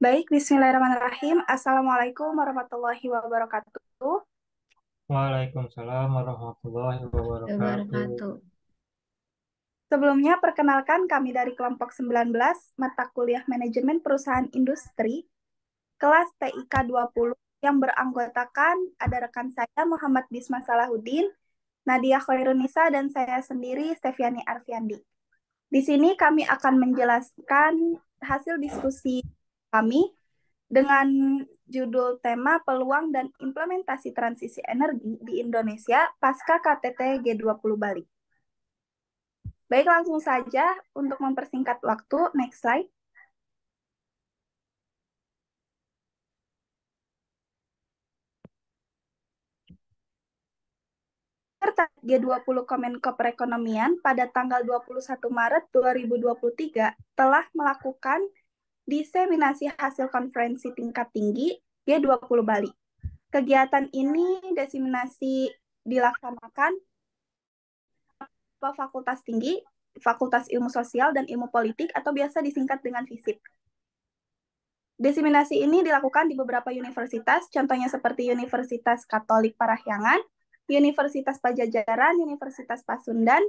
Baik, bismillahirrahmanirrahim. Assalamualaikum warahmatullahi wabarakatuh. Waalaikumsalam warahmatullahi wabarakatuh. Wabarakatuh. Sebelumnya, perkenalkan kami dari kelompok 19, mata kuliah manajemen perusahaan industri, kelas TIK 20, yang beranggotakan ada rekan saya Muhammad Bisma Salahuddin, Nadia Khairunisa, dan saya sendiri Steviani Arfiandi. Di sini kami akan menjelaskan hasil diskusi kami dengan judul tema peluang dan implementasi transisi energi di Indonesia pasca KTT G20 Bali. Baik, langsung saja untuk mempersingkat waktu. Next slide. Serta G20 Kemenko Perekonomian pada tanggal 21 Maret 2023 telah melakukan diseminasi hasil konferensi tingkat tinggi G20 Bali. Kegiatan ini diseminasi dilaksanakan fakultas tinggi, Fakultas Ilmu Sosial dan Ilmu Politik atau biasa disingkat dengan FISIP. Diseminasi ini dilakukan di beberapa universitas, contohnya seperti Universitas Katolik Parahyangan, Universitas Pajajaran, Universitas Pasundan,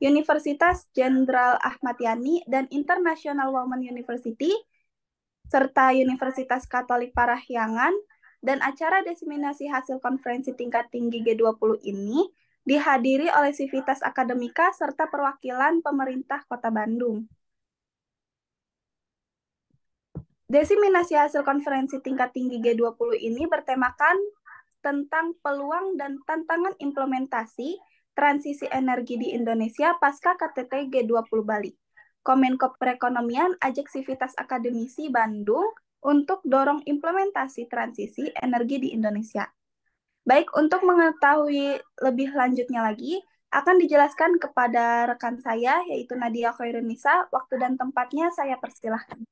Universitas Jenderal Ahmad Yani, dan International Women University, serta Universitas Katolik Parahyangan. Dan acara diseminasi hasil konferensi tingkat tinggi G20 ini dihadiri oleh Sivitas Akademika serta perwakilan pemerintah Kota Bandung. Diseminasi hasil konferensi tingkat tinggi G20 ini bertemakan tentang peluang dan tantangan implementasi transisi energi di Indonesia pasca KTT G20 Bali. Kemenko Perekonomian ajak Sivitas Akademisi Bandung untuk dorong implementasi transisi energi di Indonesia. Baik, untuk mengetahui lebih lanjutnya lagi, akan dijelaskan kepada rekan saya, yaitu Nadia Khairunisa. Waktu dan tempatnya saya persilahkan.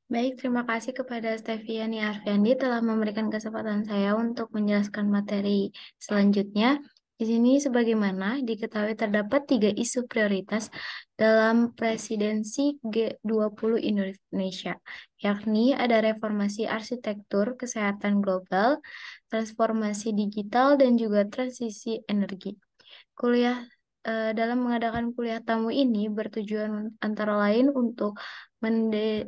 Baik, terima kasih kepada Steviani Arfiandi telah memberikan kesempatan saya untuk menjelaskan materi selanjutnya. Di sini sebagaimana diketahui terdapat 3 isu prioritas dalam presidensi G20 Indonesia, yakni ada reformasi arsitektur kesehatan global, transformasi digital, dan juga transisi energi. Dalam mengadakan kuliah tamu ini bertujuan antara lain untuk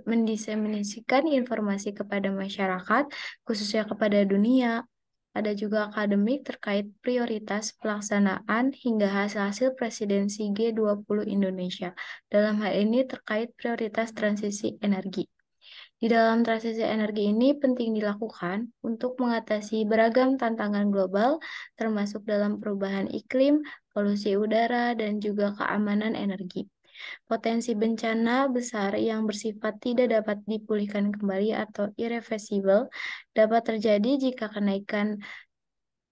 mendiseminasikan informasi kepada masyarakat, khususnya kepada dunia. Ada juga akademik terkait prioritas pelaksanaan hingga hasil-hasil presidensi G20 Indonesia. Dalam hal ini terkait prioritas transisi energi. Di dalam transisi energi ini penting dilakukan untuk mengatasi beragam tantangan global, termasuk dalam perubahan iklim, polusi udara, dan juga keamanan energi. Potensi bencana besar yang bersifat tidak dapat dipulihkan kembali atau irreversible dapat terjadi jika kenaikan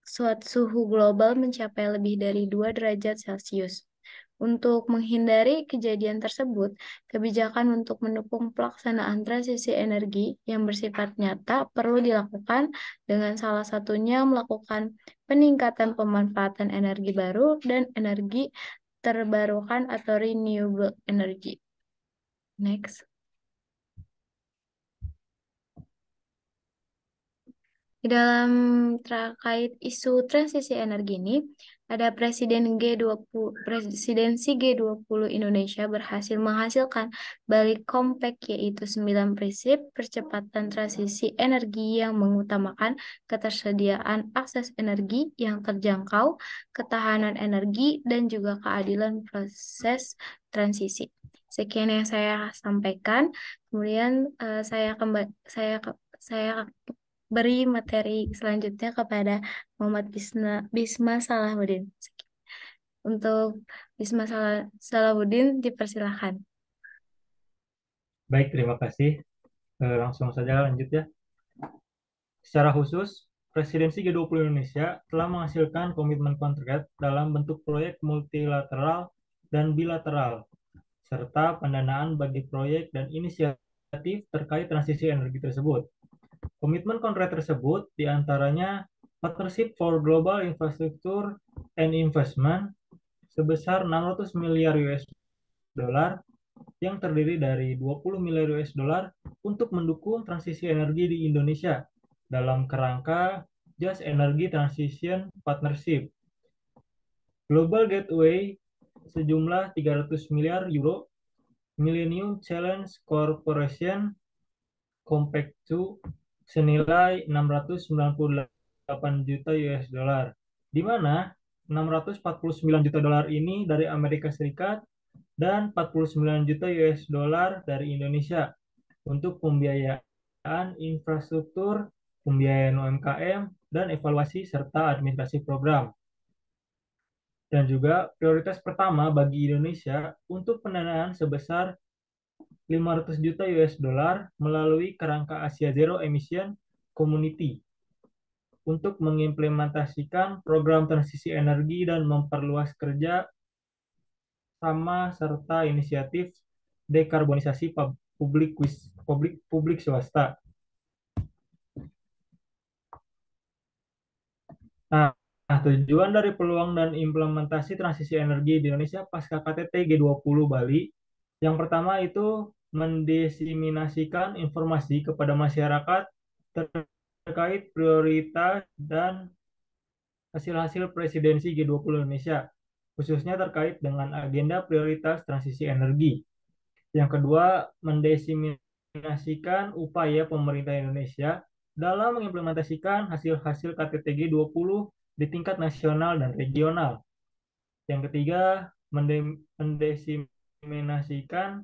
suhu global mencapai lebih dari 2 derajat Celcius. Untuk menghindari kejadian tersebut, kebijakan untuk mendukung pelaksanaan transisi energi yang bersifat nyata perlu dilakukan dengan salah satunya melakukan peningkatan pemanfaatan energi baru dan energi terbarukan atau renewable energy. Next. Di dalam terkait isu transisi energi ini, ada Presidensi G20 Indonesia berhasil menghasilkan balik compact yaitu 9 prinsip percepatan transisi energi yang mengutamakan ketersediaan akses energi yang terjangkau, ketahanan energi, dan juga keadilan proses transisi. Sekian yang saya sampaikan. Kemudian saya beri materi selanjutnya kepada Muhammad Bisma Salahuddin. Untuk Salahuddin dipersilahkan. Baik, terima kasih. Langsung saja lanjut ya. Secara khusus, Presidensi G20 Indonesia telah menghasilkan komitmen konkret dalam bentuk proyek multilateral dan bilateral, serta pendanaan bagi proyek dan inisiatif terkait transisi energi tersebut. Komitmen konkret tersebut diantaranya Partnership for Global Infrastructure and Investment sebesar 600 miliar US dollar yang terdiri dari 20 miliar US dollar untuk mendukung transisi energi di Indonesia dalam kerangka Just Energy Transition Partnership. Global Gateway sejumlah 300 miliar euro, Millennium Challenge Corporation Compact 2 senilai 698 juta US dollar, di mana 649 juta dolar ini dari Amerika Serikat dan 49 juta US dollar dari Indonesia untuk pembiayaan infrastruktur, pembiayaan UMKM, dan evaluasi serta administrasi program. Dan juga prioritas pertama bagi Indonesia untuk pendanaan sebesar 500 juta US dollar melalui kerangka Asia Zero Emission Community untuk mengimplementasikan program transisi energi dan memperluas kerja sama serta inisiatif dekarbonisasi publik swasta. Nah, tujuan dari peluang dan implementasi transisi energi di Indonesia pasca KTT G20 Bali, yang pertama itu mendesiminasikan informasi kepada masyarakat terkait prioritas dan hasil-hasil presidensi G20 Indonesia, khususnya terkait dengan agenda prioritas transisi energi. Yang kedua, mendesiminasikan upaya pemerintah Indonesia dalam mengimplementasikan hasil-hasil KTT G20 di tingkat nasional dan regional. Yang ketiga, mendesiminasikan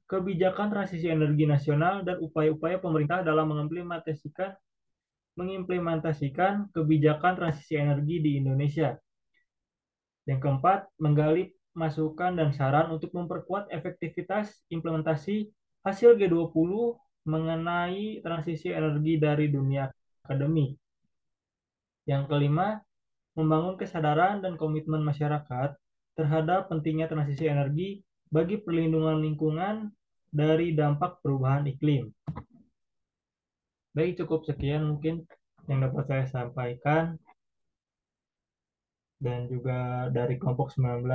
kebijakan transisi energi nasional dan upaya-upaya pemerintah dalam mengimplementasikan kebijakan transisi energi di Indonesia. Yang keempat, menggali masukan dan saran untuk memperkuat efektivitas implementasi hasil G20 mengenai transisi energi dari dunia akademik. Yang kelima, membangun kesadaran dan komitmen masyarakat terhadap pentingnya transisi energi bagi perlindungan lingkungan dari dampak perubahan iklim. Baik, cukup sekian mungkin yang dapat saya sampaikan. Dan juga dari kelompok 19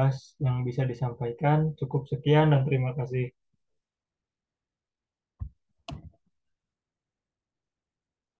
yang bisa disampaikan. Cukup sekian dan terima kasih.